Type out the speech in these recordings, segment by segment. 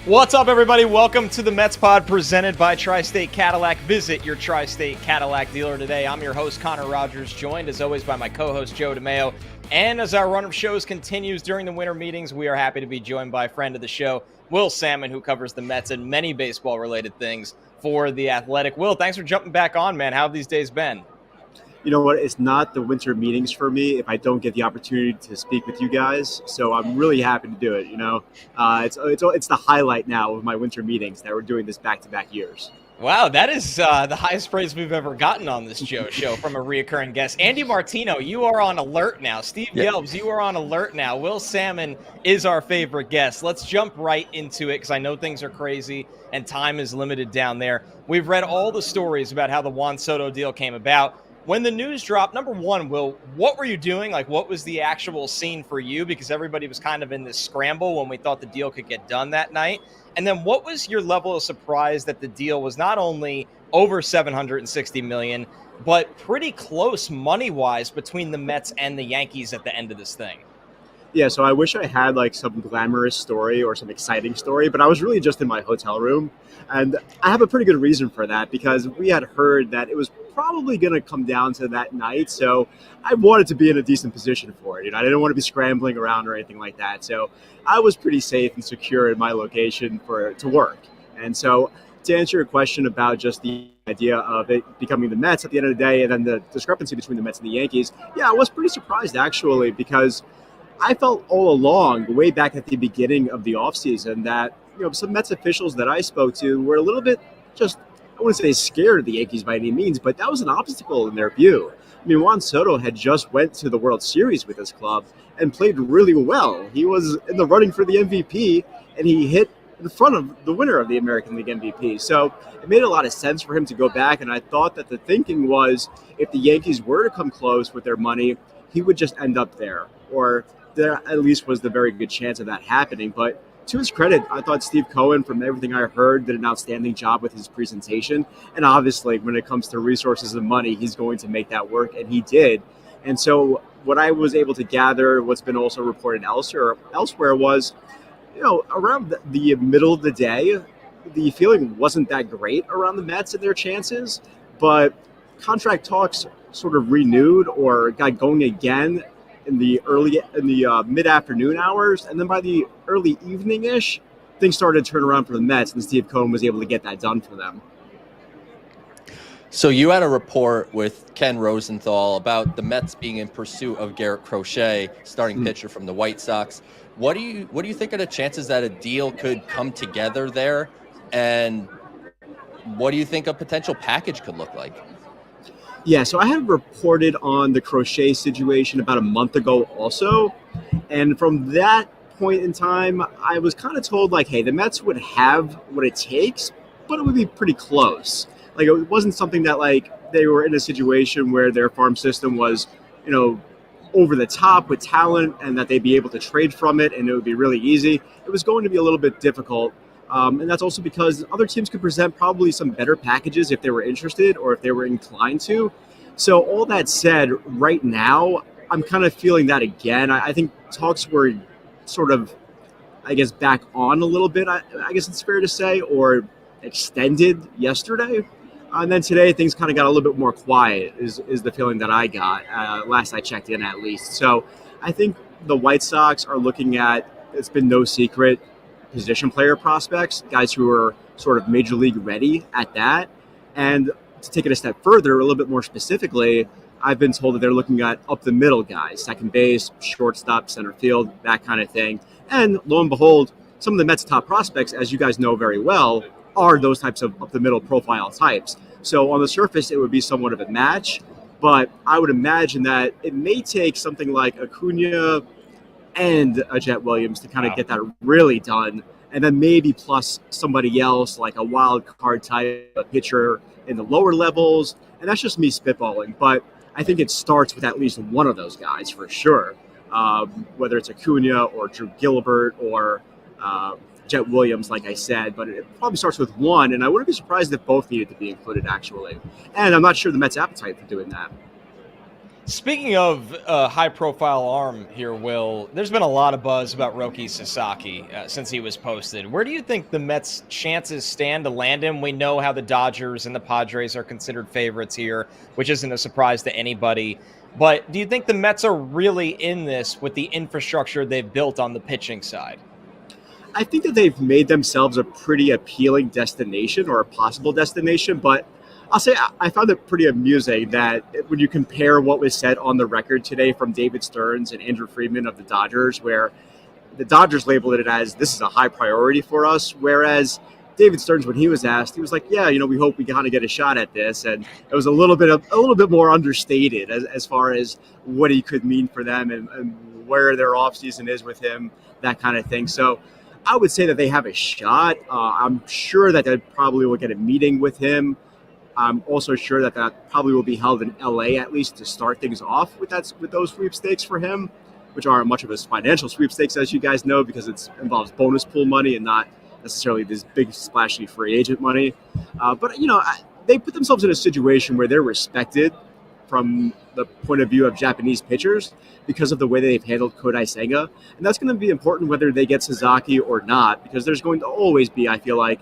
What's up, everybody? Welcome to the Mets Pod presented by Tri-State Cadillac. Visit your Tri-State Cadillac dealer today. I'm your host, Connor Rogers, joined as always by my co-host, Joe DeMayo. And as our run of shows continues during the winter meetings, we are happy to be joined by a friend of the show, Will Sammon, who covers the Mets and many baseball-related things for The Athletic. Will, thanks for jumping back on, man. How have these days been? You know what? It's not the winter meetings for me if I don't get the opportunity to speak with you guys. So I'm really happy to do it. It's the highlight now of my winter meetings that we're doing this back-to-back years. Wow, that is the highest praise we've ever gotten on this show from a reoccurring guest. Andy Martino, you are on alert now. Steve Gelbs, you are on alert now. Will Sammon is our favorite guest. Let's jump right into it because I know things are crazy and time is limited down there. We've read all the stories about how the Juan Soto deal came about. When the news dropped, number one, Will, what were you doing? Like, what was the actual scene for you? Because everybody was kind of in this scramble when we thought the deal could get done that night. And then what was your level of surprise that the deal was not only over $760 million, but pretty close money-wise between the Mets and the Yankees at the end of this thing? Yeah, so I wish I had like some glamorous story or some exciting story, but I was really just in my hotel room. And I have a pretty good reason for that because we had heard that it was probably going to come down to that night. So I wanted to be in a decent position for it. I didn't want to be scrambling around or anything like that. So I was pretty safe and secure in my location to work. And so to answer your question about just the idea of it becoming the Mets at the end of the day and then the discrepancy between the Mets and the Yankees, yeah, I was pretty surprised actually because I felt all along, way back at the beginning of the offseason, that some Mets officials that I spoke to were a little bit just, I wouldn't say scared of the Yankees by any means, but that was an obstacle in their view. I mean, Juan Soto had just went to the World Series with his club and played really well. He was in the running for the MVP, and he hit in front of the winner of the American League MVP. So it made a lot of sense for him to go back, and I thought that the thinking was if the Yankees were to come close with their money, he would just end up there, or there at least was the very good chance of that happening. But to his credit, I thought Steve Cohen, from everything I heard, did an outstanding job with his presentation. And obviously, when it comes to resources and money, he's going to make that work, and he did. And so what I was able to gather, what's been also reported elsewhere was, around the middle of the day, the feeling wasn't that great around the Mets and their chances, but contract talks sort of renewed or got going again in the mid-afternoon hours, and then by the early evening-ish, things started to turn around for the Mets, and Steve Cohen was able to get that done for them. So you had a report with Ken Rosenthal about the Mets being in pursuit of Garrett Crochet, starting pitcher from the White Sox. What do you think are the chances that a deal could come together there, and what do you think a potential package could look like? Yeah, so I had reported on the Crochet situation about a month ago also. And from that point in time, I was kind of told, like, hey, the Mets would have what it takes, but it would be pretty close. Like, it wasn't something that, like, they were in a situation where their farm system was, over the top with talent and that they'd be able to trade from it and it would be really easy. It was going to be a little bit difficult. And that's also because other teams could present probably some better packages if they were interested or if they were inclined to. So all that said, right now, I'm kind of feeling that again. I think talks were sort of, back on a little bit, I guess it's fair to say, or extended yesterday. And then today, things kind of got a little bit more quiet is the feeling that I got, last I checked in at least. So I think the White Sox are looking at, it's been no secret, position player prospects, guys who are sort of major league ready at that. And to take it a step further, a little bit more specifically, I've been told that they're looking at up the middle guys, second base, shortstop, center field, that kind of thing. And lo and behold, some of the Mets' top prospects, as you guys know very well, are those types of up the middle profile types. So on the surface, it would be somewhat of a match, but I would imagine that it may take something like Acuna and a Jet Williams to kind of get that really done, and then maybe plus somebody else like a wild card type, a pitcher in the lower levels, and that's just me spitballing, but I think it starts with at least one of those guys for sure, whether it's Acuna or Drew Gilbert or Jet Williams, like I said, but it probably starts with one, and I wouldn't be surprised if both needed to be included, actually. And I'm not sure the Mets' appetite for doing that. Speaking of high-profile arm here, Will, there's been a lot of buzz about Roki Sasaki since he was posted. Where do you think the Mets' chances stand to land him? We know how the Dodgers and the Padres are considered favorites here, which isn't a surprise to anybody. But do you think the Mets are really in this with the infrastructure they've built on the pitching side? I think that they've made themselves a pretty appealing destination or a possible destination, but I'll say I found it pretty amusing that when you compare what was said on the record today from David Stearns and Andrew Friedman of the Dodgers, where the Dodgers labeled it as this is a high priority for us, whereas David Stearns, when he was asked, he was like, "Yeah, we hope we kind of get a shot at this," and it was a little bit more understated as far as what he could mean for them and where their offseason is with him, that kind of thing. So I would say that they have a shot. I'm sure that they probably will get a meeting with him. I'm also sure that probably will be held in LA at least to start things off with those sweepstakes for him, which aren't much of a financial sweepstakes, as you guys know, because it involves bonus pool money and not necessarily this big splashy free agent money. But they put themselves in a situation where they're respected from the point of view of Japanese pitchers because of the way they've handled Kodai Senga. And that's going to be important whether they get Sasaki or not, because there's going to always be, I feel like,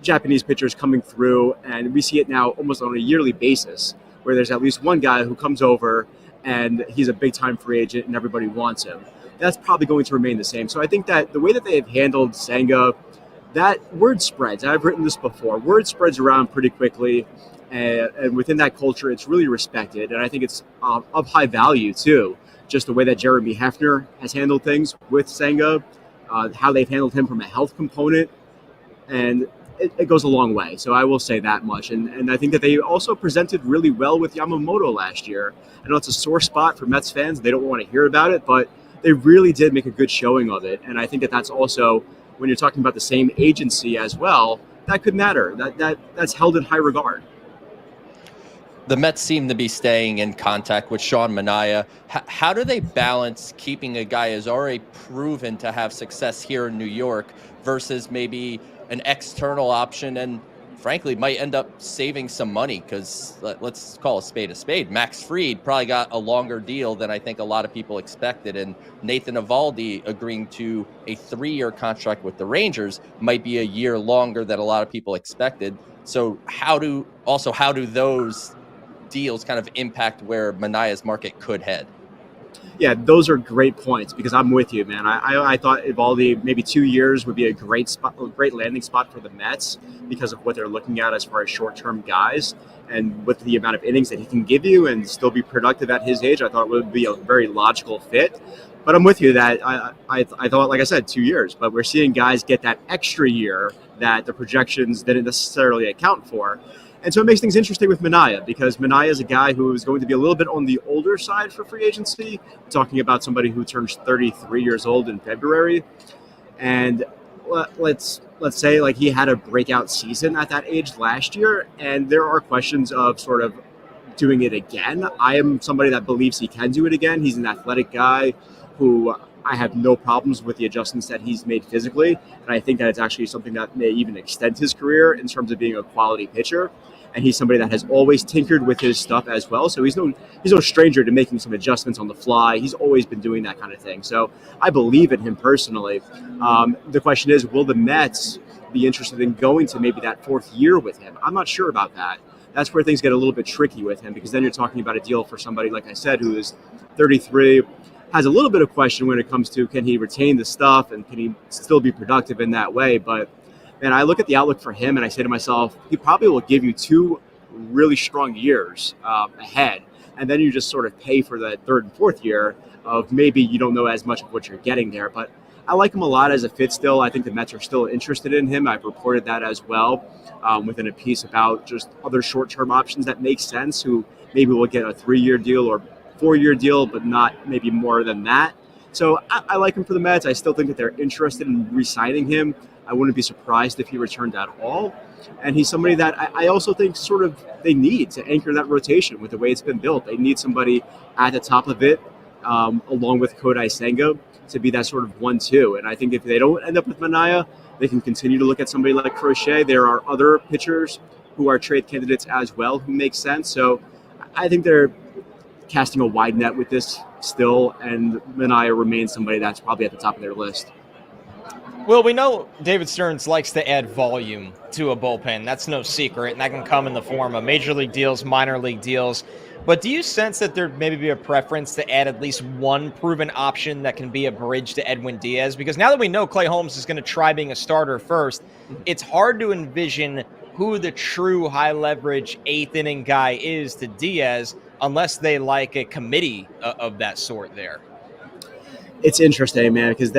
Japanese pitchers coming through, and we see it now almost on a yearly basis, where there's at least one guy who comes over and he's a big-time free agent and everybody wants him. That's probably going to remain the same. So I think that the way that they have handled Senga, that word spreads. I've written this before. Word spreads around pretty quickly, and within that culture, it's really respected, and I think it's of high value, too. Just the way that Jeremy Hefner has handled things with Senga, how they've handled him from a health component, and it goes a long way. So I will say that much. And I think that they also presented really well with Yamamoto last year. I know it's a sore spot for Mets fans. They don't want to hear about it, but they really did make a good showing of it. And I think that that's also, when you're talking about the same agency as well, that could matter. That's held in high regard. The Mets seem to be staying in contact with Sean Manaea. How do they balance keeping a guy who's already proven to have success here in New York versus maybe an external option and frankly might end up saving some money? Because let's call a spade. Max Fried probably got a longer deal than I think a lot of people expected, and Nathan Eovaldi agreeing to a 3-year contract with the Rangers might be a year longer than a lot of people expected. So how do those deals kind of impact where Manaea's market could head? Yeah, those are great points, because I'm with you, man. I thought Eovaldi maybe 2 years would be a great landing spot for the Mets because of what they're looking at as far as short-term guys, and with the amount of innings that he can give you and still be productive at his age, I thought it would be a very logical fit. But I'm with you that I thought, like I said, 2 years, but we're seeing guys get that extra year that the projections didn't necessarily account for. And so it makes things interesting with Manaea, because Manaea is a guy who is going to be a little bit on the older side for free agency, talking about somebody who turns 33 years old in February. And let's say like he had a breakout season at that age last year, and there are questions of sort of doing it again. I am somebody that believes he can do it again. He's an athletic guy who I have no problems with the adjustments that he's made physically, and I think that it's actually something that may even extend his career in terms of being a quality pitcher. And he's somebody that has always tinkered with his stuff as well. So he's no stranger to making some adjustments on the fly. He's always been doing that kind of thing. So I believe in him personally. The question is, will the Mets be interested in going to maybe that 4th year with him? I'm not sure about that. That's where things get a little bit tricky with him, because then you're talking about a deal for somebody, like I said, who is 33, has a little bit of question when it comes to, can he retain the stuff and can he still be productive in that way? But and I look at the outlook for him and I say to myself, he probably will give you 2 really strong years ahead. And then you just sort of pay for the 3rd and 4th year of maybe you don't know as much of what you're getting there. But I like him a lot as a fit still. I think the Mets are still interested in him. I've reported that as well within a piece about just other short-term options that make sense, who maybe will get a 3-year deal or 4-year deal, but not maybe more than that. So I like him for the Mets. I still think that they're interested in re-signing him. I wouldn't be surprised if he returned at all. And he's somebody that I also think sort of they need to anchor that rotation with the way it's been built. They need somebody at the top of it, along with Kodai Senga, to be that sort of 1-2. And I think if they don't end up with Manaea, they can continue to look at somebody like Crochet. There are other pitchers who are trade candidates as well who make sense. So I think they're casting a wide net with this still, and Manaea remains somebody that's probably at the top of their list. Well, we know David Stearns likes to add volume to a bullpen. That's no secret, and that can come in the form of major league deals, minor league deals. But do you sense that there maybe be a preference to add at least one proven option that can be a bridge to Edwin Diaz? Because now that we know Clay Holmes is going to try being a starter first, it's hard to envision who the true high-leverage eighth-inning guy is to Diaz unless they like a committee of that sort there. It's interesting, man, because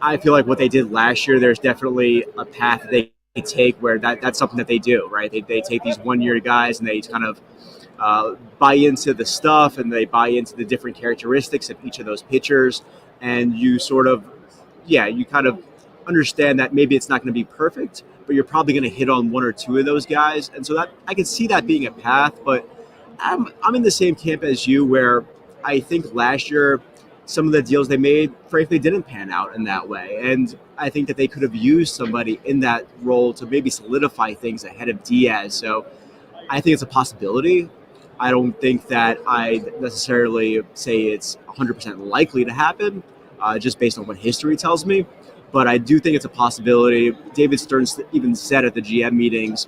I feel like what they did last year, there's definitely a path they take where that's something that they do, right? They take these one-year guys and they kind of buy into the stuff and they buy into the different characteristics of each of those pitchers. And you sort of, you kind of understand that maybe it's not going to be perfect, but you're probably going to hit on one or two of those guys. And so that I can see that being a path, but I'm in the same camp as you where I think last year, some of the deals they made, frankly, didn't pan out in that way. And I think that they could have used somebody in that role to maybe solidify things ahead of Diaz. So I think it's a possibility. I don't think that I necessarily say it's 100% likely to happen, just based on what history tells me. But I do think it's a possibility. David Stearns even said at the GM meetings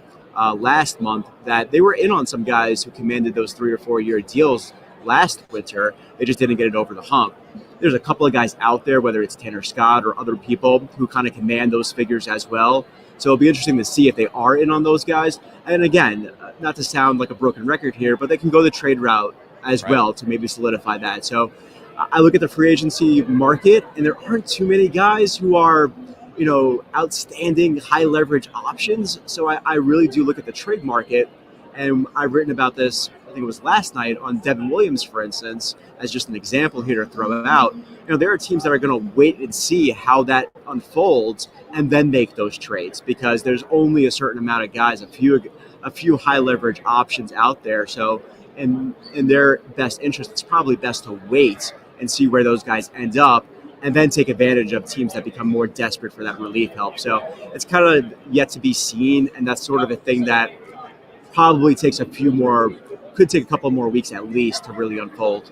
last month that they were in on some guys who commanded those 3 or 4 year deals last winter. They just didn't get it over the hump. There's a couple of guys out there, whether it's Tanner Scott or other people, who kind of command those figures as well. So it'll be interesting to see if they are in on those guys. And again, not to sound like a broken record here, but they can go the trade route as well to maybe solidify that. So I look at the free agency market, and there aren't too many guys who are, outstanding high leverage options. So I really do look at the trade market, and I've written about this, I think it was last night, on Devin Williams, for instance, as just an example here to throw out. There are teams that are going to wait and see how that unfolds and then make those trades, because there's only a certain amount of guys, a few high leverage options out there. So in their best interest, it's probably best to wait and see where those guys end up and then take advantage of teams that become more desperate for that relief help. So it's kind of yet to be seen, and that's sort of a thing that probably could take a couple more weeks at least to really unfold.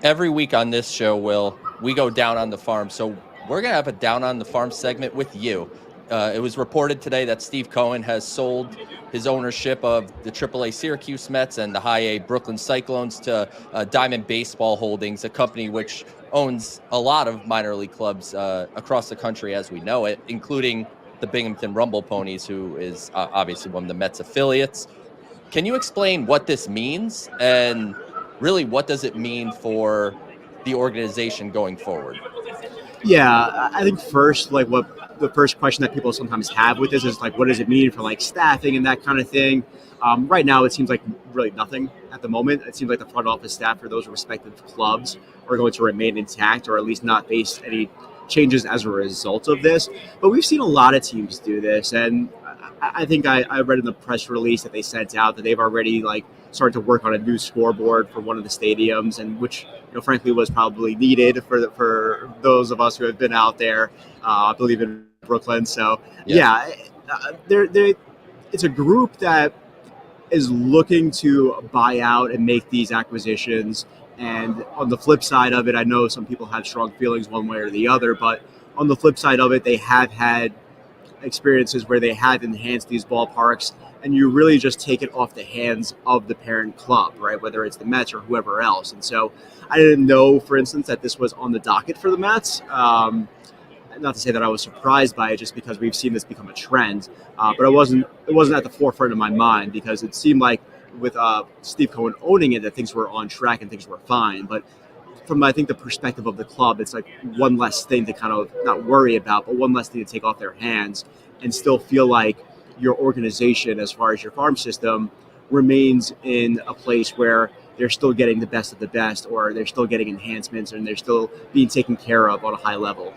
Every week on this show, Will, we go down on the farm. So we're going to have a down on the farm segment with you. It was reported today that Steve Cohen has sold his ownership of the AAA Syracuse Mets and the High A Brooklyn Cyclones to Diamond Baseball Holdings, a company which owns a lot of minor league clubs across the country as we know it, including the Binghamton Rumble Ponies, who is obviously one of the Mets affiliates. Can you explain what this means, and really what does it mean for the organization going forward? Yeah, I think first, what the first question that people sometimes have with this is what does it mean for staffing and that kind of thing? Right now, it seems like really nothing at the moment. It seems like the front office staff for those respective clubs are going to remain intact, or at least not face any changes as a result of this. But we've seen a lot of teams do this, and I think I read in the press release that they sent out that they've already started to work on a new scoreboard for one of the stadiums, and which frankly was probably needed for those of us who have been out there. I believe in Brooklyn. So it's a group that is looking to buy out and make these acquisitions. And on the flip side of it, I know some people have strong feelings one way or the other, but on the flip side of it, they have had experiences where they have enhanced these ballparks, and you really just take it off the hands of the parent club, right? Whether it's the Mets or whoever else. And so I didn't know, for instance, that this was on the docket for the Mets. Not to say that I was surprised by it, just because we've seen this become a trend, but it wasn't at the forefront of my mind, because it seemed like with Steve Cohen owning it that things were on track and things were fine. But from, I think, the perspective of the club, it's one less thing to kind of not worry about, but one less thing to take off their hands, and still feel like your organization, as far as your farm system, remains in a place where they're still getting the best of the best, or they're still getting enhancements, and they're still being taken care of on a high level.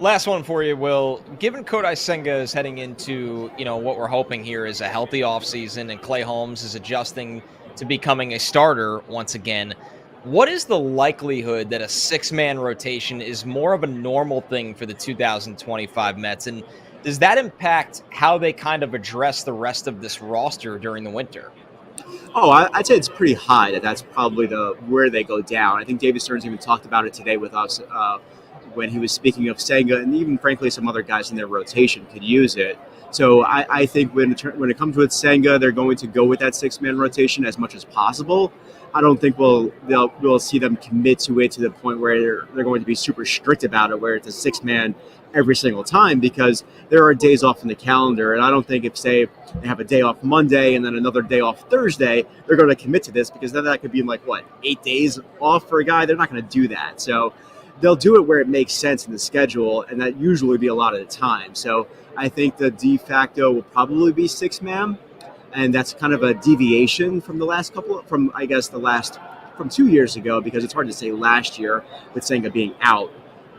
Last one for you, Will. Given Kodai Senga is heading into, what we're hoping here is a healthy offseason, and Clay Holmes is adjusting to becoming a starter once again, what is the likelihood that a six-man rotation is more of a normal thing for the 2025 Mets? And does that impact how they kind of address the rest of this roster during the winter? Oh, I'd say it's pretty high. That's probably where they go down. I think David Stearns even talked about it today with us when he was speaking of Senga, and even frankly some other guys in their rotation could use it. So I think when it comes with Senga, they're going to go with that 6-man rotation as much as possible. I don't think we'll see them commit to it to the point where they're going to be super strict about it, where it's a 6-man every single time, because there are days off in the calendar, and I don't think if, say, they have a day off Monday and then another day off Thursday, they're going to commit to this, because then that could be like, 8 days off for a guy? They're not going to do that. So they'll do it where it makes sense in the schedule, and that usually be a lot of the time. So I think the de facto will probably be 6-man, and that's kind of a deviation from from 2 years ago, because it's hard to say last year with Senga being out.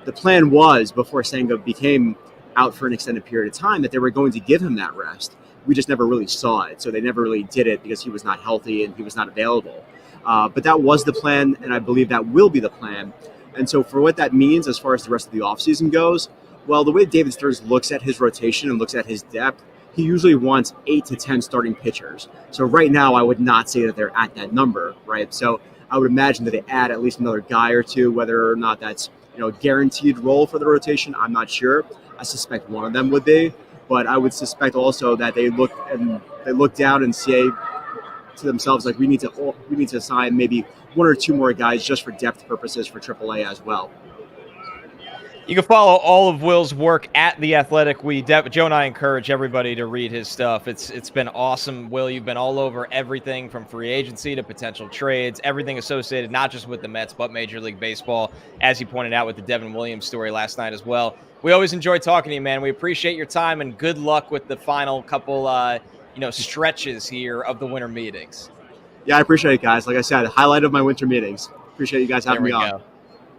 The plan was, before Senga became out for an extended period of time, that they were going to give him that rest. We just never really saw it. So they never really did it because he was not healthy and he was not available. But that was the plan, and I believe that will be the plan. And so for what that means as far as the rest of the offseason goes, well, the way David Stearns looks at his rotation and looks at his depth, he usually wants 8 to 10 starting pitchers. So right now, I would not say that they're at that number, right? So I would imagine that they add at least another guy or two, whether or not that's guaranteed role for the rotation. I'm not sure. I suspect one of them would be, but I would suspect also that they look down and say to themselves, like, we need to sign maybe 1 or 2 more guys just for depth purposes for AAA as well. You can follow all of Will's work at The Athletic. Joe and I encourage everybody to read his stuff. It's been awesome. Will, you've been all over everything from free agency to potential trades, everything associated not just with the Mets, but Major League Baseball, as you pointed out with the Devin Williams story last night as well. We always enjoy talking to you, man. We appreciate your time, and good luck with the final couple stretches here of the winter meetings. Yeah, I appreciate it, guys. Like I said, highlight of my winter meetings. Appreciate you guys having me on.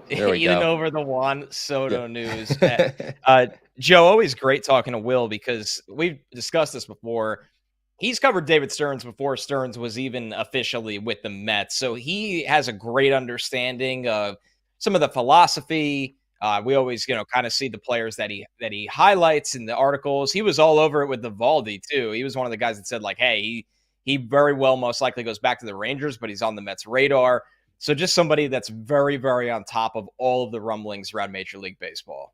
Eating over the Juan Soto news. Joe, always great talking to Will, because we've discussed this before. He's covered David Stearns before Stearns was even officially with the Mets, so he has a great understanding of some of the philosophy. We always, kind of see the players that he highlights in the articles. He was all over it with Eovaldi too. He was one of the guys that said, like, hey, he very well most likely goes back to the Rangers, but he's on the Mets radar. So just somebody that's very, very on top of all of the rumblings around Major League Baseball.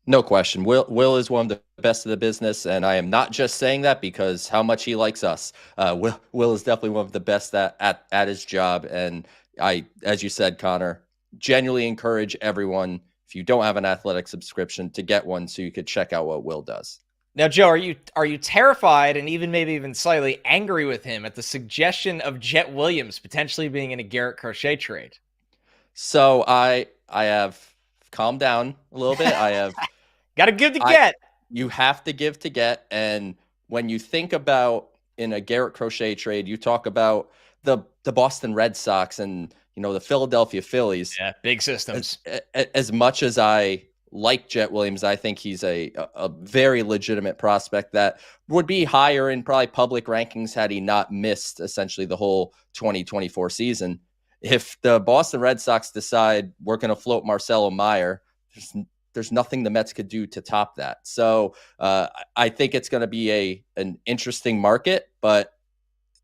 No question. Will is one of the best of the business, and I am not just saying that because how much he likes us. Will is definitely one of the best at his job, and I, as you said, Connor, genuinely encourage everyone, if you don't have an Athletic subscription, to get one so you could check out what Will does. Now, Joe, are you terrified and maybe even slightly angry with him at the suggestion of Jet Williams potentially being in a Garrett Crochet trade? So I have calmed down a little bit. I have got to give to get. You have to give to get, and when you think about in a Garrett Crochet trade, you talk about the Boston Red Sox and the Philadelphia Phillies. Yeah, big systems. As much as I like Jet Williams, I think he's a very legitimate prospect that would be higher in probably public rankings had he not missed essentially the whole 2024 season. If the Boston Red Sox decide we're going to float Marcelo Meyer, there's nothing the Mets could do to top that. So I think it's going to be an interesting market, but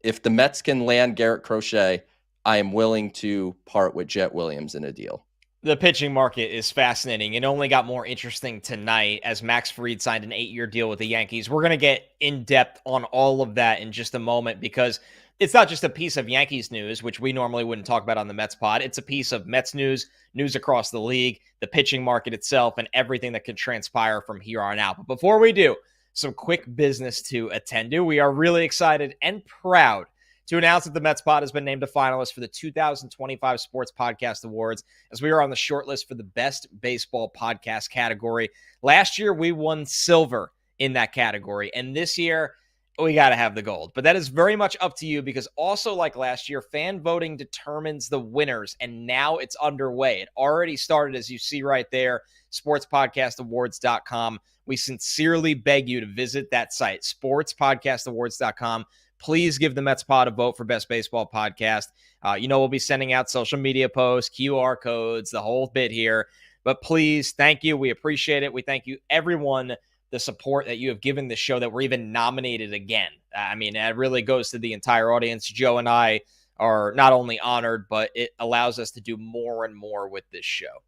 if the Mets can land Garrett Crochet, I am willing to part with Jet Williams in a deal. The pitching market is fascinating. It only got more interesting tonight as Max Fried signed an 8-year deal with the Yankees. We're going to get in depth on all of that in just a moment, because it's not just a piece of Yankees news, which we normally wouldn't talk about on the Mets pod. It's a piece of Mets news across the league, the pitching market itself, and everything that can transpire from here on out. But before we do, some quick business to attend to. We are really excited and proud to announce that the Mets Pod has been named a finalist for the 2025 Sports Podcast Awards, as we are on the shortlist for the Best Baseball Podcast category. Last year, we won silver in that category, and this year, we got to have the gold. But that is very much up to you, because also like last year, fan voting determines the winners, and now it's underway. It already started, as you see right there, sportspodcastawards.com. We sincerely beg you to visit that site, sportspodcastawards.com. Please give the Mets Pod a vote for Best Baseball Podcast. We'll be sending out social media posts, QR codes, the whole bit here. But please, thank you. We appreciate it. We thank you, everyone the support that you have given the show that we're even nominated again. I mean, it really goes to the entire audience. Joe and I are not only honored, but it allows us to do more and more with this show.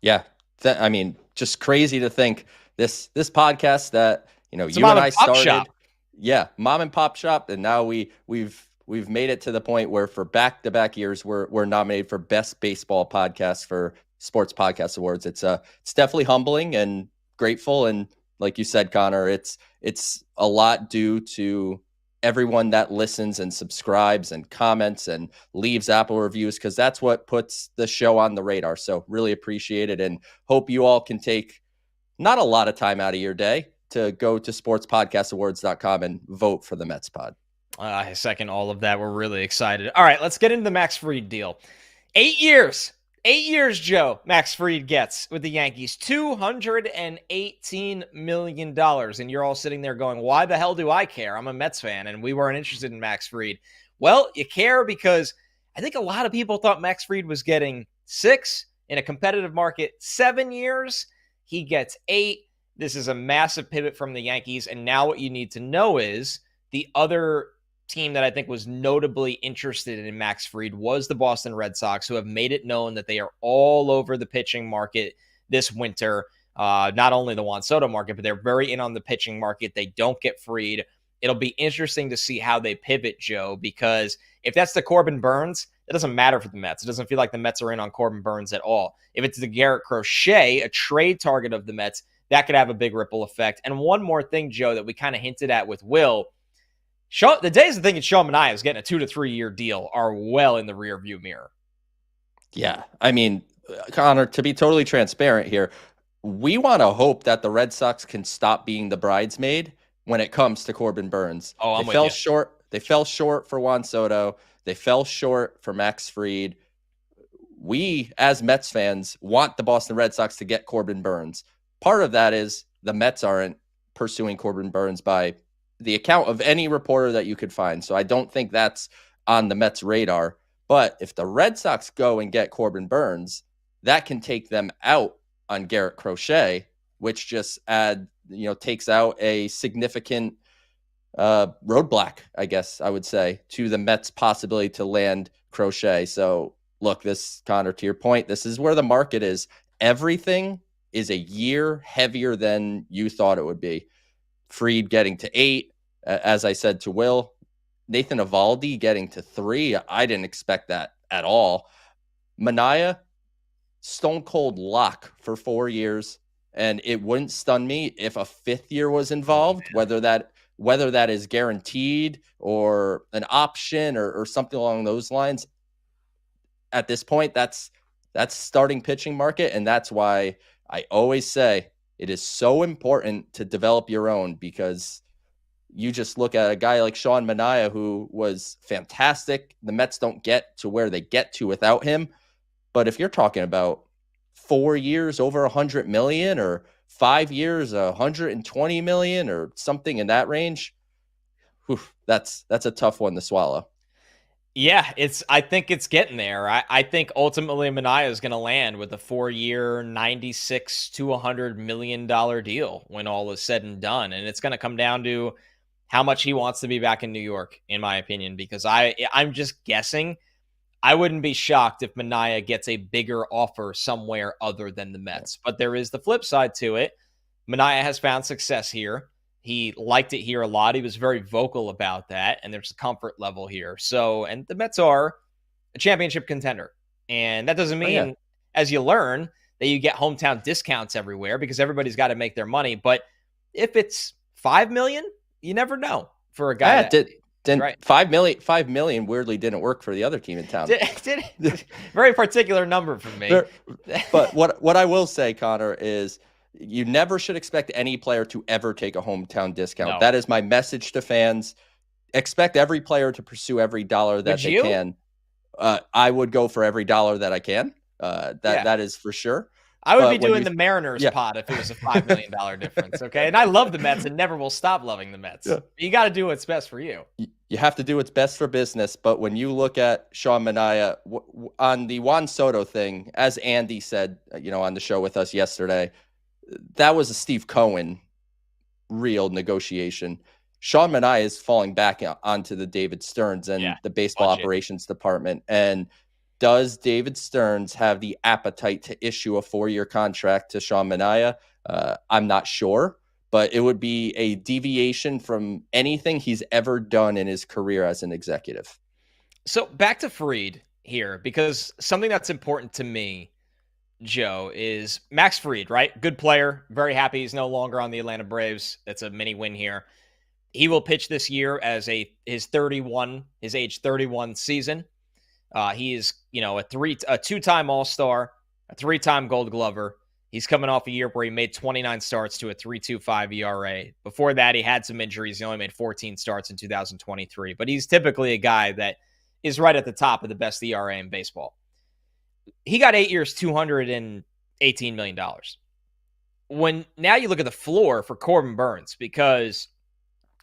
Yeah. I mean, just crazy to think this podcast that, you It's you and I started. Shop. Yeah. Mom and pop shop. And now we've made it to the point where for back-to-back years, we're nominated for best baseball podcast for Sports Podcast Awards. It's definitely humbling and grateful. And like you said, Connor, it's a lot due to everyone that listens and subscribes and comments and leaves Apple reviews, because that's what puts the show on the radar. So really appreciate it, and hope you all can take not a lot of time out of your day to go to sportspodcastawards.com and vote for the Mets pod. I second all of that. We're really excited. All right, let's get into the Max Fried deal. 8 years. 8 years, Joe, Max Fried gets with the Yankees. $218 million. And you're all sitting there going, why the hell do I care? I'm a Mets fan, and we weren't interested in Max Fried. Well, you care because I think a lot of people thought Max Fried was getting 6 in a competitive market. 7 years. He gets 8. This is a massive pivot from the Yankees. And now what you need to know is the other team that I think was notably interested in Max Fried was the Boston Red Sox, who have made it known that they are all over the pitching market this winter. Not only the Juan Soto market, but they're very in on the pitching market. They don't get Fried. It'll be interesting to see how they pivot, Joe, because if that's the Corbin Burns, it doesn't matter for the Mets. It doesn't feel like the Mets are in on Corbin Burns at all. If it's the Garrett Crochet, a trade target of the Mets, that could have a big ripple effect. And one more thing, Joe, that we kind of hinted at with Will, the days of thinking Sean Manaea is getting a 2 to 3 year deal are well in the rear view mirror. Yeah. I mean, Connor, to be totally transparent here, we want to hope that the Red Sox can stop being the bridesmaid when it comes to Corbin Burns. Oh, I'm they with fell you. short. They fell short for Juan Soto. They fell short for Max Fried. We, as Mets fans, want the Boston Red Sox to get Corbin Burns. Part of that is the Mets aren't pursuing Corbin Burns by the account of any reporter that you could find. So I don't think that's on the Mets' radar. But if the Red Sox go and get Corbin Burns, that can take them out on Garrett Crochet, which just takes out a significant roadblock, I guess I would say, to the Mets' possibility to land Crochet. So look, Connor, to your point, this is where the market is. Everything is a year heavier than you thought it would be. Fried getting to 8, as I said to Will. Nathan Eovaldi getting to 3. I didn't expect that at all. Manaea, stone cold lock for 4 years, and it wouldn't stun me if a 5th year was involved, whether that is guaranteed or an option or something along those lines. At this point, that's starting pitching market, and that's why I always say it is so important to develop your own, because you just look at a guy like Sean Manaea, who was fantastic. The Mets don't get to where they get to without him. But if you're talking about 4 years, over $100 million, or 5 years, $120 million, or something in that range, that's a tough one to swallow. Yeah, I think it's getting there. I think ultimately Manaea is going to land with a 4-year, $96 to $100 million deal when all is said and done. And it's going to come down to how much he wants to be back in New York, in my opinion, because I'm just guessing. I wouldn't be shocked if Manaea gets a bigger offer somewhere other than the Mets. But there is the flip side to it. Manaea has found success here. He liked it here a lot. He was very vocal about that, and there's a comfort level here. So, and the Mets are a championship contender. And that doesn't mean, as you learn, that you get hometown discounts everywhere, because everybody's got to make their money. But if it's $5 million, you never know for a guy. Right. $5 million weirdly didn't work for the other team in town. Very particular number for me. But what I will say, Connor, is you never should expect any player to ever take a hometown discount. No. That is my message to fans. Expect every player to pursue every dollar that they can. I would go for every dollar that I can. That is for sure. I would be doing the Mariners pod if it was a $5 million difference. Okay. And I love the Mets and never will stop loving the Mets. Yeah. You got to do what's best for you. You have to do what's best for business. But when you look at Sean Manaea on the Juan Soto thing, as Andy said, on the show with us yesterday, that was a Steve Cohen real negotiation. Sean Manaea is falling back onto the David Stearns and the baseball operations department. And does David Stearns have the appetite to issue a 4-year contract to Sean Manaea? I'm not sure, but it would be a deviation from anything he's ever done in his career as an executive. So back to Fried here, because something that's important to me, Joe, is Max Fried, right? Good player. Very happy he's no longer on the Atlanta Braves. That's a mini win here. He will pitch this year as his age 31 season. He is, a 2-time All-Star, a 3-time Gold Glover. He's coming off a year where he made 29 starts to a 3.25 ERA. Before that, he had some injuries. He only made 14 starts in 2023. But he's typically a guy that is right at the top of the best ERA in baseball. He got 8 years, $218 million. Now you look at the floor for Corbin Burnes, because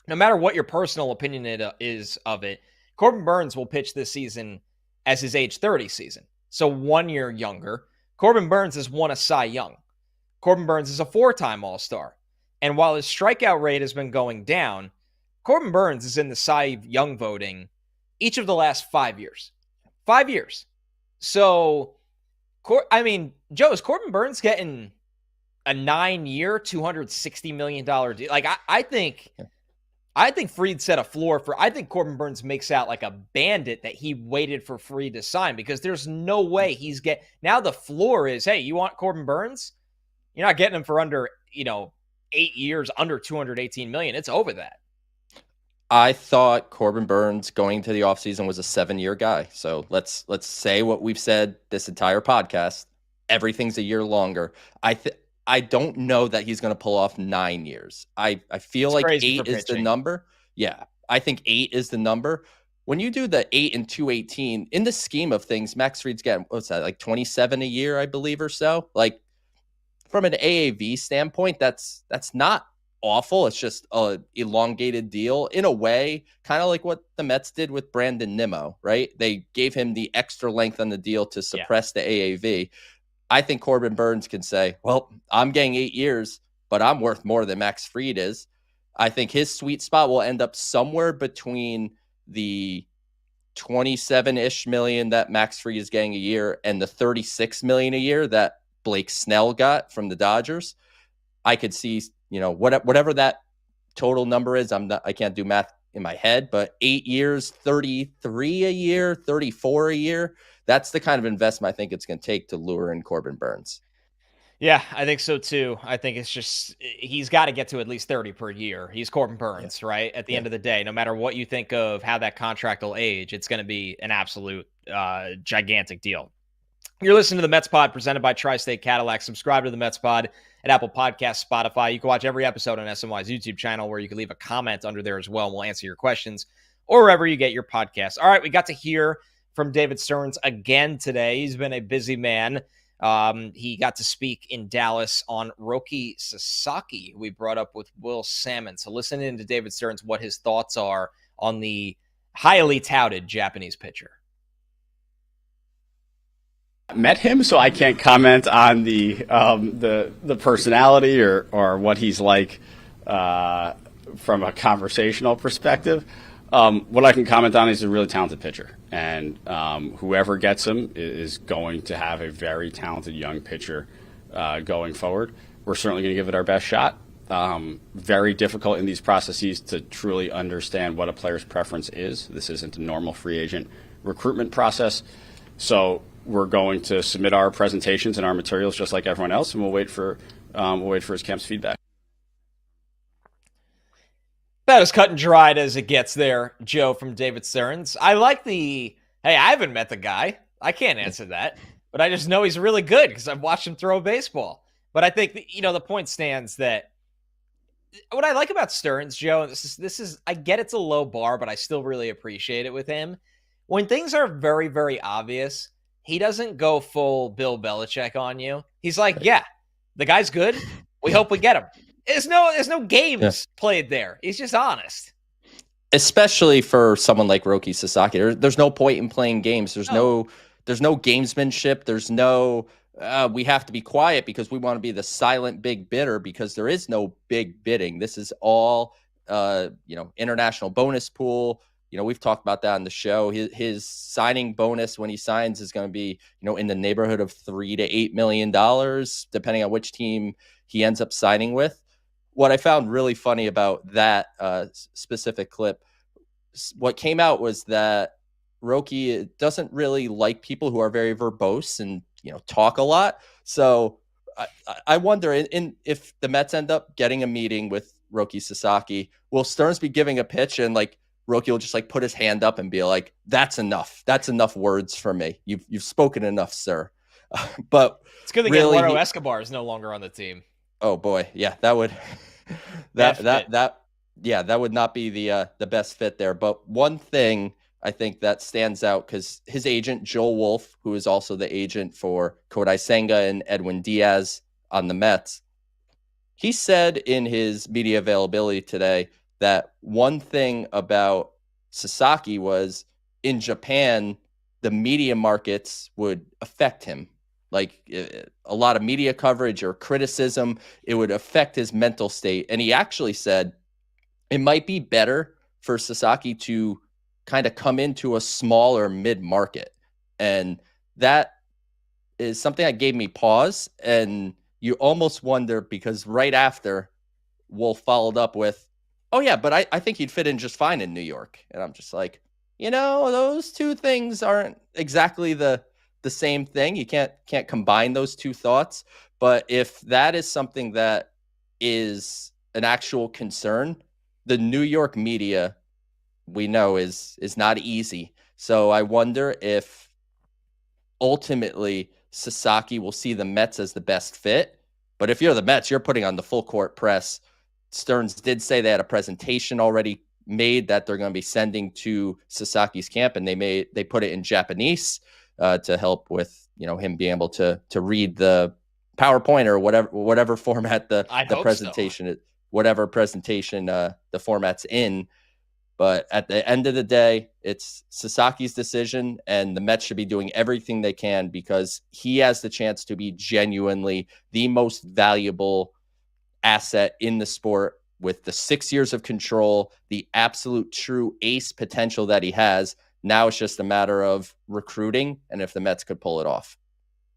no matter what your personal opinion is of it, Corbin Burnes will pitch this season as his age 30 season. So 1 year younger. Corbin Burnes has won a Cy Young. Corbin Burnes is a 4-time All-Star. And while his strikeout rate has been going down, Corbin Burnes is in the Cy Young voting each of the last 5 years. 5 years. So, Joe, is Corbin Burnes getting a 9-year, $260 million deal? Like, I think Fried set a floor for. I think Corbin Burnes makes out like a bandit that he waited for Fried to sign, because there's no way now the floor is, hey, you want Corbin Burnes? You're not getting him for under, 8 years, under $218 million. It's over that. I thought Corbin Burnes going to the offseason was a 7-year guy. So let's say what we've said this entire podcast. Everything's a year longer. I don't know that he's going to pull off 9 years. I feel like 8 is the number. Yeah, I think 8 is the number. When you do the 8 and 218, in the scheme of things, Max Fried's getting, what's that, like 27 a year, I believe, or so. Like, from an AAV standpoint, that's not awful. It's just a elongated deal in a way, kind of like what the Mets did with Brandon Nimmo, right? They gave him the extra length on the deal to suppress the AAV. I think Corbin Burnes can say, well, I'm getting 8 years, but I'm worth more than Max Fried is. I think his sweet spot will end up somewhere between the 27-ish million that Max Fried is getting a year and the 36 million a year that Blake Snell got from the Dodgers. I could see, whatever that total number is. I can't do math in my head, but 8 years, 33 a year, 34 a year. That's the kind of investment I think it's going to take to lure in Corbin Burnes. Yeah, I think so too. I think it's just, he's got to get to at least 30 per year. He's Corbin Burnes, right? At the end of the day, no matter what you think of how that contract will age, it's going to be an absolute gigantic deal. You're listening to the Mets Pod presented by Tri-State Cadillac. Subscribe to the Mets Pod at Apple Podcasts, Spotify. You can watch every episode on SNY's YouTube channel, where you can leave a comment under there as well, and we'll answer your questions, or wherever you get your podcasts. All right, we got to hear from David Stearns again today. He's been a busy man. He got to speak in Dallas on Roki Sasaki, who we brought up with Will Sammon. So listen in to David Stearns, what his thoughts are on the highly touted Japanese pitcher. Met him, so I can't comment on the personality or what he's like from a conversational perspective. What I can comment on is he's a really talented pitcher, and whoever gets him is going to have a very talented young pitcher going forward. We're certainly going to give it our best shot. Very difficult in these processes to truly understand what a player's preference is. This isn't a normal free agent recruitment process, so we're going to submit our presentations and our materials just like everyone else, and we'll wait for his camp's feedback. About as cut and dried as it gets there, Joe, from David Stearns. I like hey, I haven't met the guy. I can't answer that, but I just know he's really good because I've watched him throw a baseball. But I think, the point stands that what I like about Stearns, Joe, this is, I get it's a low bar, but I still really appreciate it with him. When things are very, very obvious, he doesn't go full Bill Belichick on you. He's like, yeah, the guy's good. We hope we get him. There's no games played there. He's just honest. Especially for someone like Roki Sasaki. There's no point in playing games. There's no gamesmanship. There's no we have to be quiet because we want to be the silent big bidder, because there is no big bidding. This is all, international bonus pool. We've talked about that on the show. His signing bonus when he signs is going to be, in the neighborhood of $3 to $8 million, depending on which team he ends up signing with. What I found really funny about that specific clip, what came out was that Roki doesn't really like people who are very verbose and, talk a lot. So I wonder if the Mets end up getting a meeting with Roki Sasaki, will Stearns be giving a pitch and Roki will just put his hand up and be like, "That's enough. That's enough words for me. You've spoken enough, sir." But it's good that really, Eduardo Escobar is no longer on the team. Oh boy, yeah, that would that would not be the best fit there. But one thing I think that stands out, because his agent Joel Wolf, who is also the agent for Kodai Senga and Edwin Diaz on the Mets, he said in his media availability today that one thing about Sasaki was, in Japan, the media markets would affect him. A lot of media coverage or criticism, it would affect his mental state. And he actually said it might be better for Sasaki to kind of come into a smaller mid-market. And that is something that gave me pause. And you almost wonder, because right after, Wolf followed up with, "Oh yeah, but I think he'd fit in just fine in New York." And I'm just like, those two things aren't exactly the same thing. You can't combine those two thoughts. But if that is something that is an actual concern, the New York media, we know, is not easy. So I wonder if ultimately Sasaki will see the Mets as the best fit. But if you're the Mets, you're putting on the full court press. Stearns did say they had a presentation already made that they're going to be sending to Sasaki's camp, and they put it in Japanese to help with him being able to read the PowerPoint or whatever format the presentation is, whatever presentation the format's in. But at the end of the day, it's Sasaki's decision, and the Mets should be doing everything they can, because he has the chance to be genuinely the most valuable asset in the sport, with the 6 years of control, the absolute true ace potential that he has. Now it's just a matter of recruiting, and if the Mets could pull it off.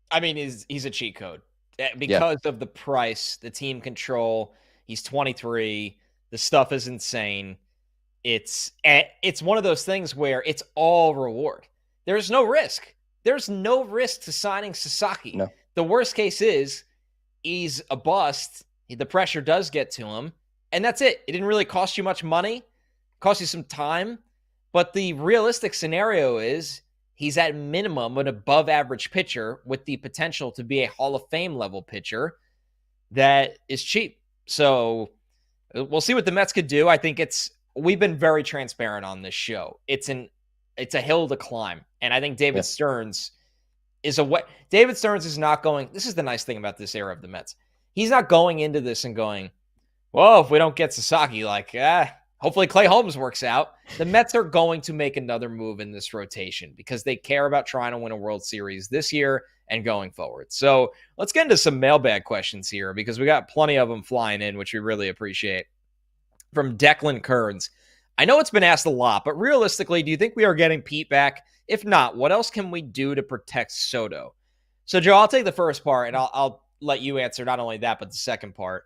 I mean, he's a cheat code because of the price, the team control. He's 23. The stuff is insane. It's one of those things where it's all reward. There's no risk. There's no risk to signing Sasaki. No. The worst case is he's a bust. The pressure does get to him, and that's it. It didn't really cost you much money. It cost you some time. But the realistic scenario is he's at minimum an above average pitcher with the potential to be a Hall of Fame level pitcher that is cheap. So we'll see what the Mets could do. I think we've been very transparent on this show. It's a hill to climb. And I think David Stearns is David Stearns is not going. This is the nice thing about this era of the Mets. He's not going into this and going, "Well, if we don't get Sasaki, hopefully Clay Holmes works out." The Mets are going to make another move in this rotation because they care about trying to win a World Series this year and going forward. So let's get into some mailbag questions here, because we got plenty of them flying in, which we really appreciate. From Declan Kearns: "I know it's been asked a lot, but realistically, do you think we are getting Pete back? If not, what else can we do to protect Soto?" So, Joe, I'll take the first part, and I'll let you answer not only that, but the second part.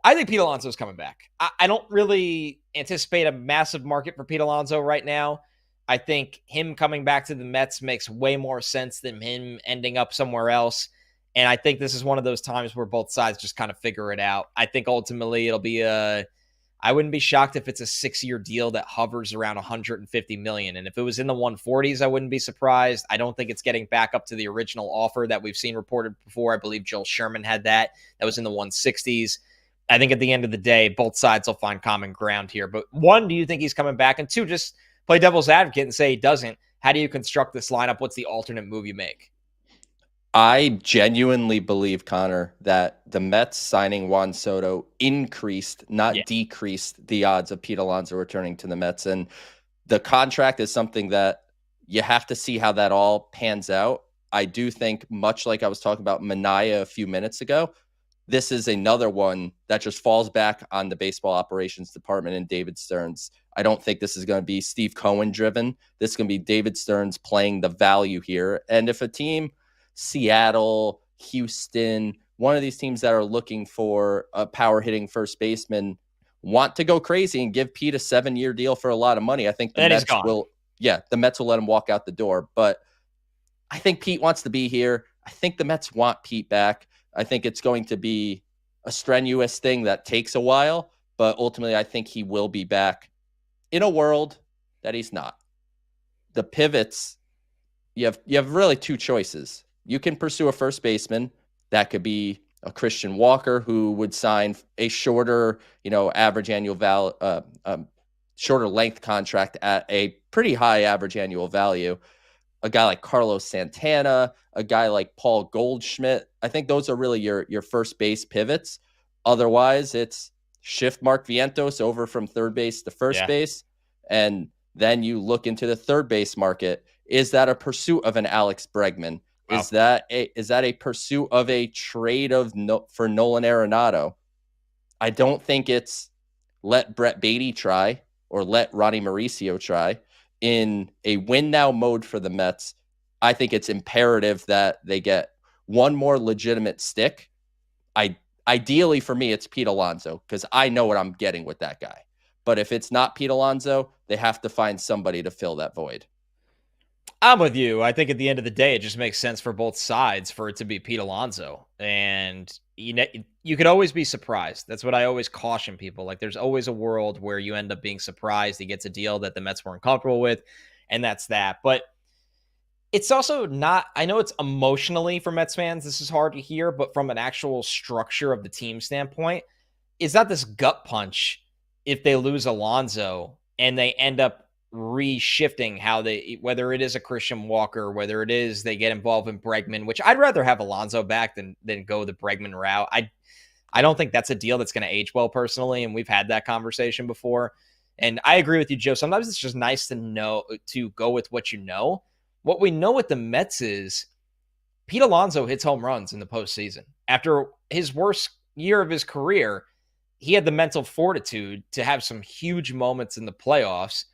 I think Pete Alonso is coming back. I don't really anticipate a massive market for Pete Alonso right now. I think him coming back to the Mets makes way more sense than him ending up somewhere else. And I think this is one of those times where both sides just kind of figure it out. I think ultimately it'll be I wouldn't be shocked if it's a 6-year deal that hovers around $150 million. And if it was in the 140s, I wouldn't be surprised. I don't think it's getting back up to the original offer that we've seen reported before. I believe Joel Sherman had that. That was in the 160s. I think at the end of the day, both sides will find common ground here. But one, do you think he's coming back? And two, just play devil's advocate and say he doesn't. How do you construct this lineup? What's the alternate move you make? I genuinely believe, Connor, that the Mets signing Juan Soto increased, not decreased, the odds of Pete Alonso returning to the Mets. And the contract is something that you have to see how that all pans out. I do think, much like I was talking about Manaea a few minutes ago, this is another one that just falls back on the baseball operations department and David Stearns. I don't think this is going to be Steve Cohen driven. This is going to be David Stearns playing the value here. And if a team, Seattle, Houston, one of these teams that are looking for a power hitting first baseman want to go crazy and give Pete a 7-year deal for a lot of money, I think the Mets will let him walk out the door. But I think Pete wants to be here. I think the Mets want Pete back. I think it's going to be a strenuous thing that takes a while, but ultimately I think he will be back in a world that he's not. The pivots, you have really two choices. You can pursue a first baseman. That could be a Christian Walker, who would sign a shorter, average annual shorter length contract at a pretty high average annual value. A guy like Carlos Santana, a guy like Paul Goldschmidt. I think those are really your first base pivots. Otherwise, it's shift Mark Vientos over from third base to first base. And then you look into the third base market. Is that a pursuit of an Alex Bregman? Wow. Is that a pursuit of a trade for Nolan Arenado? I don't think it's let Brett Baty try or let Ronnie Mauricio try. In a win now mode for the Mets, I think it's imperative that they get one more legitimate stick. Ideally for me, it's Pete Alonso, because I know what I'm getting with that guy. But if it's not Pete Alonso, they have to find somebody to fill that void. I'm with you. I think at the end of the day, it just makes sense for both sides for it to be Pete Alonso. And you could always be surprised. That's what I always caution people. Like, there's always a world where you end up being surprised. He gets a deal that the Mets weren't comfortable with, and that's that. But it's also not, I know it's emotionally for Mets fans, this is hard to hear, but from an actual structure of the team standpoint, it's not this gut punch if they lose Alonso and they end up reshifting how whether it is a Christian Walker, whether it is they get involved in Bregman, which I'd rather have Alonso back than go the Bregman route. I don't think that's a deal that's going to age well personally, and we've had that conversation before. And I agree with you, Joe. Sometimes it's just nice to go with what you know. What we know with the Mets is Pete Alonso hits home runs in the postseason. After his worst year of his career, he had the mental fortitude to have some huge moments in the playoffs.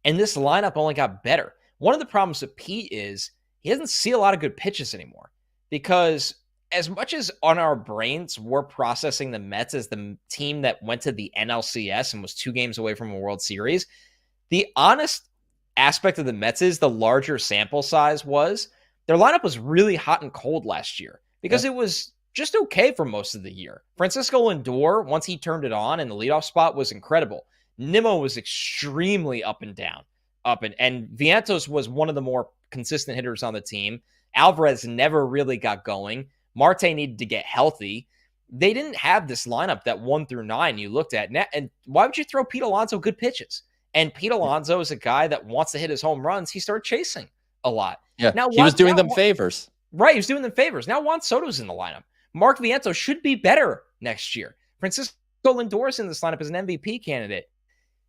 And this lineup only got better. One of the problems with Pete is he doesn't see a lot of good pitches anymore, because as much as on our brains we're processing the Mets as the team that went to the NLCS and was 2 games away from a World Series, the honest aspect of the Mets is the larger sample size was their lineup was really hot and cold last year because it was just okay for most of the year. Francisco Lindor, once he turned it on in the leadoff spot, was incredible. Nimmo was extremely up and down, and Vientos was one of the more consistent hitters on the team. Alvarez never really got going. Marte needed to get healthy. They didn't have this lineup that 1 through 9 you looked at. And why would you throw Pete Alonso good pitches? And Pete Alonso is a guy that wants to hit his home runs. He started chasing a lot. Yeah, now, he was doing them favors. Right, he was doing them favors. Now Juan Soto's in the lineup. Mark Vientos should be better next year. Francisco Lindor's in this lineup as an MVP candidate.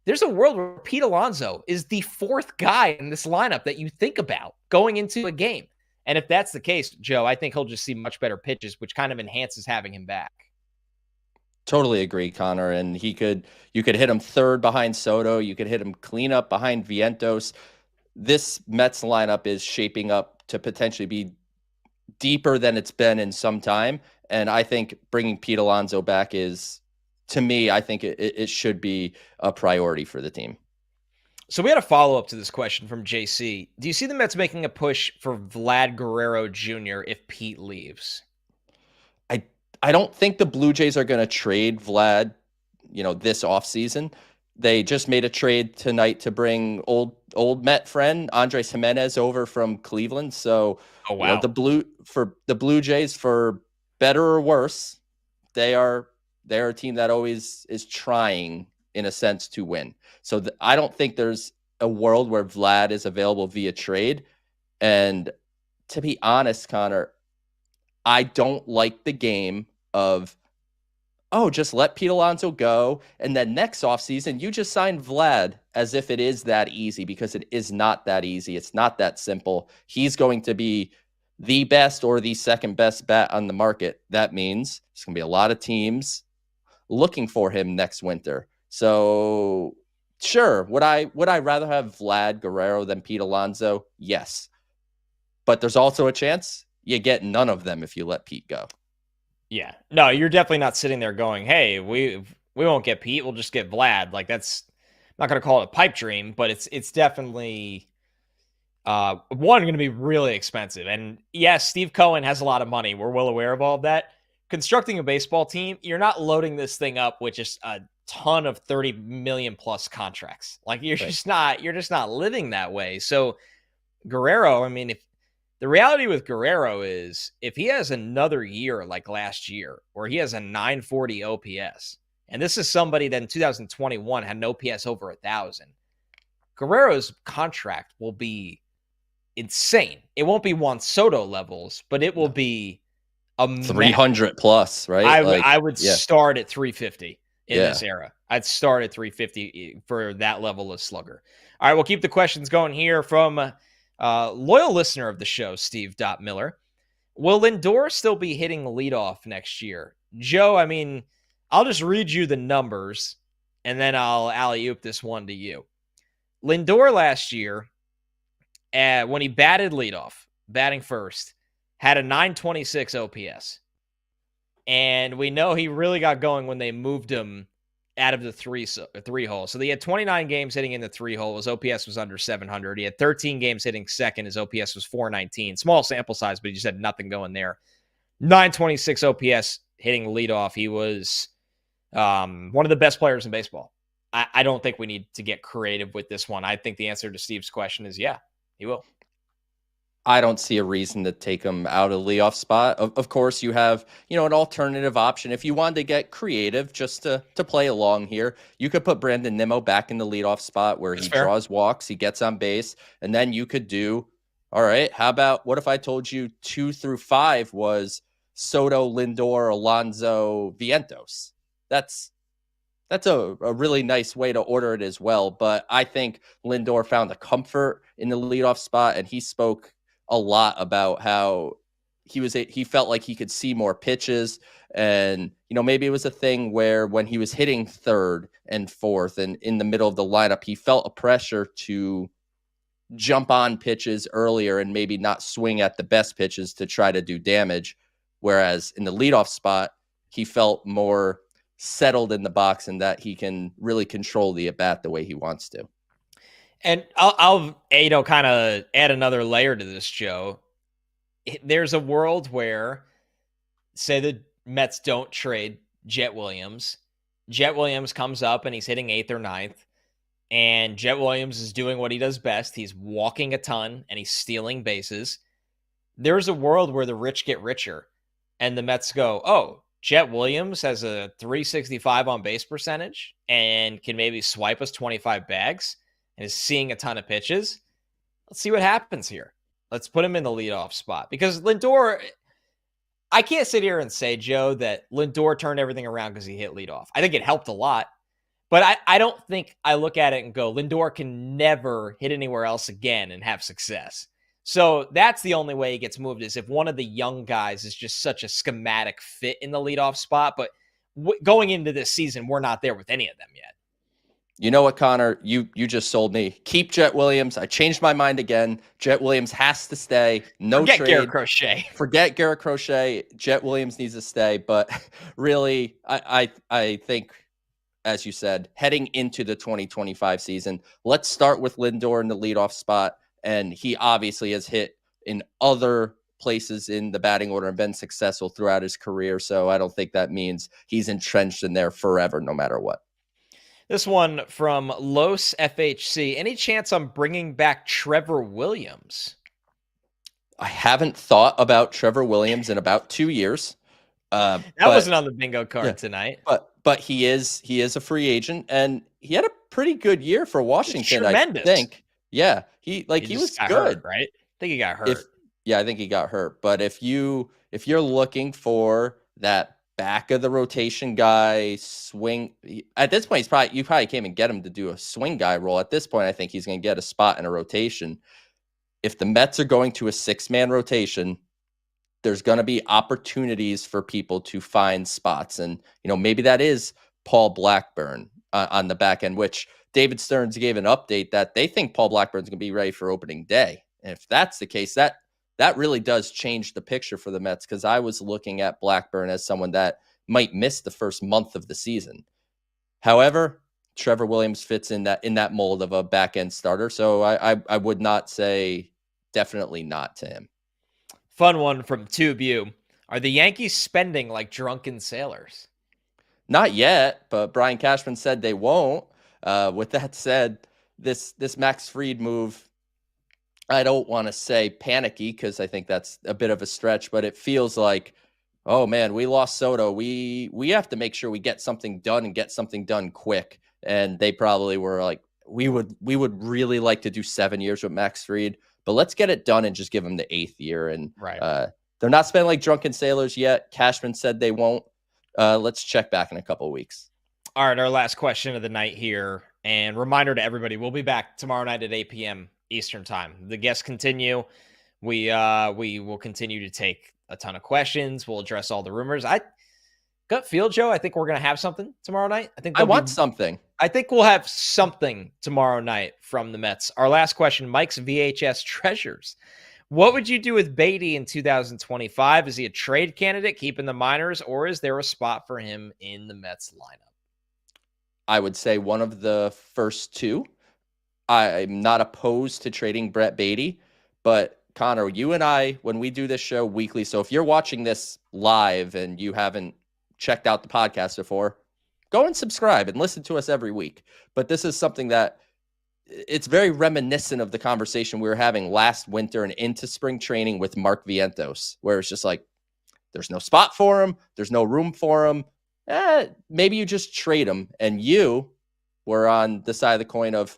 There's a world where Pete Alonso is the 4th guy in this lineup that you think about going into a game. And if that's the case, Joe, I think he'll just see much better pitches, which kind of enhances having him back. Totally agree, Connor. And you could hit him third behind Soto. You could hit him clean up behind Vientos. This Mets lineup is shaping up to potentially be deeper than it's been in some time. And I think bringing Pete Alonso back is, to me, I think it should be a priority for the team. So we had a follow-up to this question from JC. Do you see the Mets making a push for Vlad Guerrero Jr. if Pete leaves? I don't think the Blue Jays are going to trade Vlad, this offseason. They just made a trade tonight to bring old Met friend Andres Jimenez over from Cleveland. So, the Blue Jays, for better or worse, they're a team that always is trying, in a sense, to win. So I don't think there's a world where Vlad is available via trade. And to be honest, Connor, I don't like the game of, just let Pete Alonso go, and then next offseason, you just sign Vlad, as if it is that easy, because it is not that easy. It's not that simple. He's going to be the best or the second best bat on the market, that means there's going to be a lot of teams looking for him next winter. So sure, would I rather have Vlad Guerrero than Pete Alonso? Yes. But there's also a chance you get none of them if you let Pete go. Yeah. No, you're definitely not sitting there going, hey, we won't get Pete, we'll just get Vlad. Like, that's, I'm not going to call it a pipe dream, but it's definitely going to be really expensive. And yes, Steve Cohen has a lot of money. We're well aware of all of that. Constructing a baseball team, you're not loading this thing up with just a ton of 30 million plus contracts. Like, you're just not living that way. So Guerrero, I mean, if the reality with Guerrero is if he has another year like last year, where he has a 940 OPS, and this is somebody that in 2021 had an OPS over 1,000, Guerrero's contract will be insane. It won't be Juan Soto levels, but it will be a 300 plus, right? I would start at 350 in this era. I'd start at 350 for that level of slugger. All right, we'll keep the questions going here from loyal listener of the show, Steve Miller. Will Lindor still be hitting leadoff next year? Joe, I mean, I'll just read you the numbers, and then I'll alley-oop this one to you. Lindor last year, when he batted leadoff, batting first, had a 926 OPS. And we know he really got going when they moved him out of the three hole. So he had 29 games hitting in the 3-hole. His OPS was under 700. He had 13 games hitting second. His OPS was 419. Small sample size, but he just had nothing going there. 926 OPS hitting leadoff. He was one of the best players in baseball. I don't think we need to get creative with this one. I think the answer to Steve's question is yeah, he will. I don't see a reason to take him out of the leadoff spot. Of course, you have, an alternative option. If you wanted to get creative just to play along here, you could put Brandon Nimmo back in the leadoff spot where he draws walks, he gets on base, and then you could do, all right, what if I told you 2 through 5 was Soto, Lindor, Alonso, Vientos? That's a really nice way to order it as well. But I think Lindor found a comfort in the leadoff spot, and he spoke a lot about how he felt like he could see more pitches. And, maybe it was a thing where when he was hitting third and fourth and in the middle of the lineup, he felt a pressure to jump on pitches earlier and maybe not swing at the best pitches to try to do damage. Whereas in the leadoff spot, he felt more settled in the box and that he can really control the at-bat the way he wants to. And I'll kind of add another layer to this, Joe. There's a world where, say the Mets don't trade Jet Williams. Jet Williams comes up and he's hitting 8th or 9th. And Jet Williams is doing what he does best. He's walking a ton and he's stealing bases. There's a world where the rich get richer. And the Mets go, oh, Jet Williams has a 365 on base percentage and can maybe swipe us 25 bags. And is seeing a ton of pitches. Let's see what happens here. Let's put him in the leadoff spot. Because Lindor, I can't sit here and say, Joe, that Lindor turned everything around because he hit leadoff. I think it helped a lot. But I don't think I look at it and go, Lindor can never hit anywhere else again and have success. So that's the only way he gets moved, is if one of the young guys is just such a schematic fit in the leadoff spot. But going into this season, we're not there with any of them yet. You know what, Connor? You just sold me. Keep Jet Williams. I changed my mind again. Jet Williams has to stay. Forget trade. Garrett Crochet. Forget Garrett Crochet. Jet Williams needs to stay. But really, I think, as you said, heading into the 2025 season, let's start with Lindor in the leadoff spot. And he obviously has hit in other places in the batting order and been successful throughout his career. So I don't think that means he's entrenched in there forever, no matter what. This one from Los FHC. Any chance I'm bringing back Trevor Williams? I haven't thought about Trevor Williams in about 2 years. That wasn't on the bingo card tonight. But he is a free agent, and he had a pretty good year for Washington. I think. Yeah, he was good, hurt, right? I think he got hurt. I think he got hurt. But if you're looking for that back of the rotation guy, swing at this point, you probably can't even get him to do a swing guy role. At this point, I think he's going to get a spot in a rotation. if the Mets are going to a 6-man rotation, there's going to be opportunities for people to find spots. And, maybe that is Paul Blackburn on the back end, which David Stearns gave an update that they think Paul Blackburn's going to be ready for opening day. And if that's the case, that really does change the picture for the Mets, because I was looking at Blackburn as someone that might miss the first month of the season. However, Trevor Williams fits in that mold of a back end starter. So I would not say definitely not to him. Fun one from Tube U. Are the Yankees spending like drunken sailors? Not yet, but Brian Cashman said they won't. With that said, this Max Fried move, I don't want to say panicky, because I think that's a bit of a stretch, but it feels like, oh man, we lost Soto. We have to make sure we get something done and get something done quick. And they probably were like, we would really like to do 7 years with Max Fried, but let's get it done and just give him the 8th year. And they're not spending like drunken sailors yet. Cashman said they won't. Let's check back in a couple of weeks. All right, our last question of the night here. And reminder to everybody, we'll be back tomorrow night at 8 p.m. Eastern time. The guests continue. We will continue to take a ton of questions. We'll address all the rumors. Gut feel, Joe, I think we're going to have something tomorrow night. I want something. I think we'll have something tomorrow night from the Mets. Our last question, Mike's VHS treasures. What would you do with Baty in 2025? Is he a trade candidate, keeping the minors, or is there a spot for him in the Mets lineup? I would say one of the first two. I'm not opposed to trading Brett Baty, but Connor, you and I, when we do this show weekly, so if you're watching this live and you haven't checked out the podcast before, go and subscribe and listen to us every week. But this is something that it's very reminiscent of the conversation we were having last winter and into spring training with Mark Vientos, where it's just like, there's no spot for him. There's no room for him. Maybe you just trade him. And you were on the side of the coin of,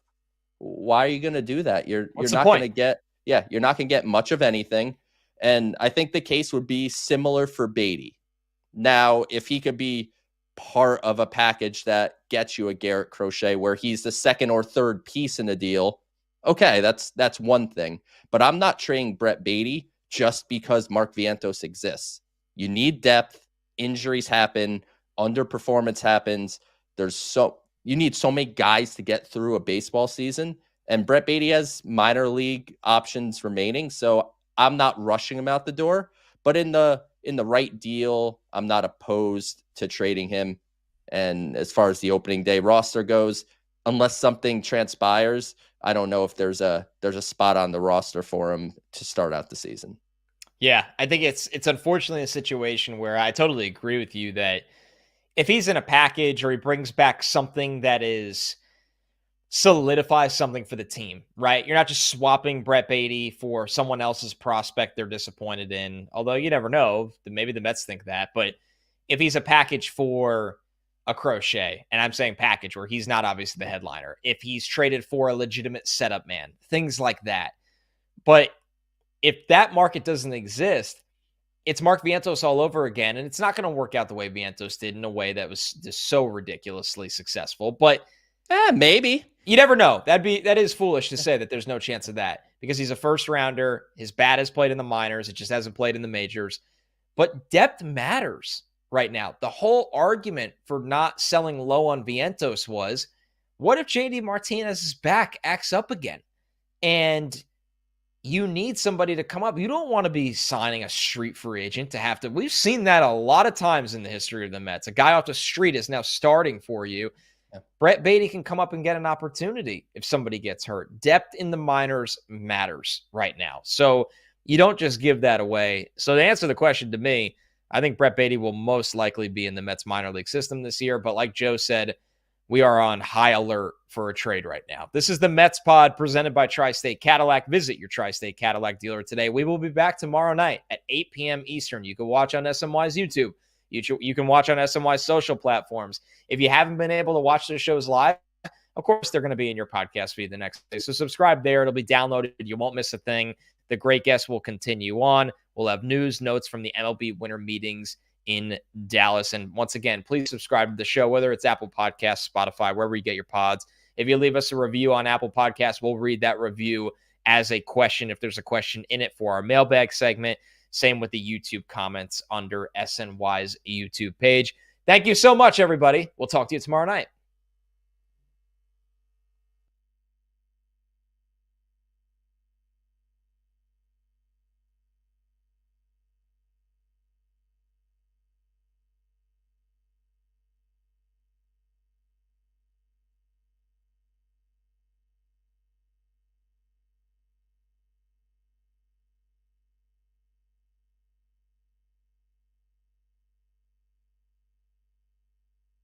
why are you going to do that? You're not going to get much of anything. And I think the case would be similar for Baty. Now, if he could be part of a package that gets you a Garrett Crochet where he's the second or third piece in the deal, okay, that's one thing. But I'm not trading Brett Baty just because Mark Vientos exists. You need depth. Injuries happen. Underperformance happens. You need so many guys to get through a baseball season. And Brett Baty has minor league options remaining. So I'm not rushing him out the door. But in the right deal, I'm not opposed to trading him. And as far as the opening day roster goes, unless something transpires, I don't know if there's a spot on the roster for him to start out the season. Yeah, I think it's unfortunately a situation where I totally agree with you that if he's in a package or he brings back something that solidifies something for the team, right? You're not just swapping Brett Baty for someone else's prospect they're disappointed in, although you never know. Maybe the Mets think that. But if he's a package for a Crochet, and I'm saying package where he's not obviously the headliner, if he's traded for a legitimate setup man, things like that. But if that market doesn't exist, it's Mark Vientos all over again, and it's not going to work out the way Vientos did in a way that was just so ridiculously successful. But maybe. You never know. That is foolish to say that there's no chance of that, because he's a first rounder. His bat has played in the minors. It just hasn't played in the majors. But depth matters right now. The whole argument for not selling low on Vientos was, what if JD Martinez's back acts up again? And you need somebody to come up. You don't want to be signing a street free agent to have to. We've seen that a lot of times in the history of the Mets. A guy off the street is now starting for you. Yeah. Brett Baty can come up and get an opportunity if somebody gets hurt. Depth in the minors matters right now. So you don't just give that away. So to answer the question to me, I think Brett Baty will most likely be in the Mets minor league system this year. But like Joe said, we are on high alert for a trade right now. This is the Mets Pod presented by Tri-State Cadillac. Visit your Tri-State Cadillac dealer today. We will be back tomorrow night at 8 p.m. Eastern. You can watch on SNY's YouTube. You can watch on SNY's social platforms. If you haven't been able to watch the shows live, of course, they're going to be in your podcast feed the next day. So subscribe there. It'll be downloaded. You won't miss a thing. The great guests will continue on. We'll have news, notes from the MLB winter meetings in Dallas. And once again, please subscribe to the show, whether it's Apple Podcasts, Spotify, wherever you get your pods. If you leave us a review on Apple Podcasts, we'll read that review as a question if there's a question in it for our mailbag segment. Same with the YouTube comments under SNY's YouTube page. Thank you so much, everybody. We'll talk to you tomorrow night.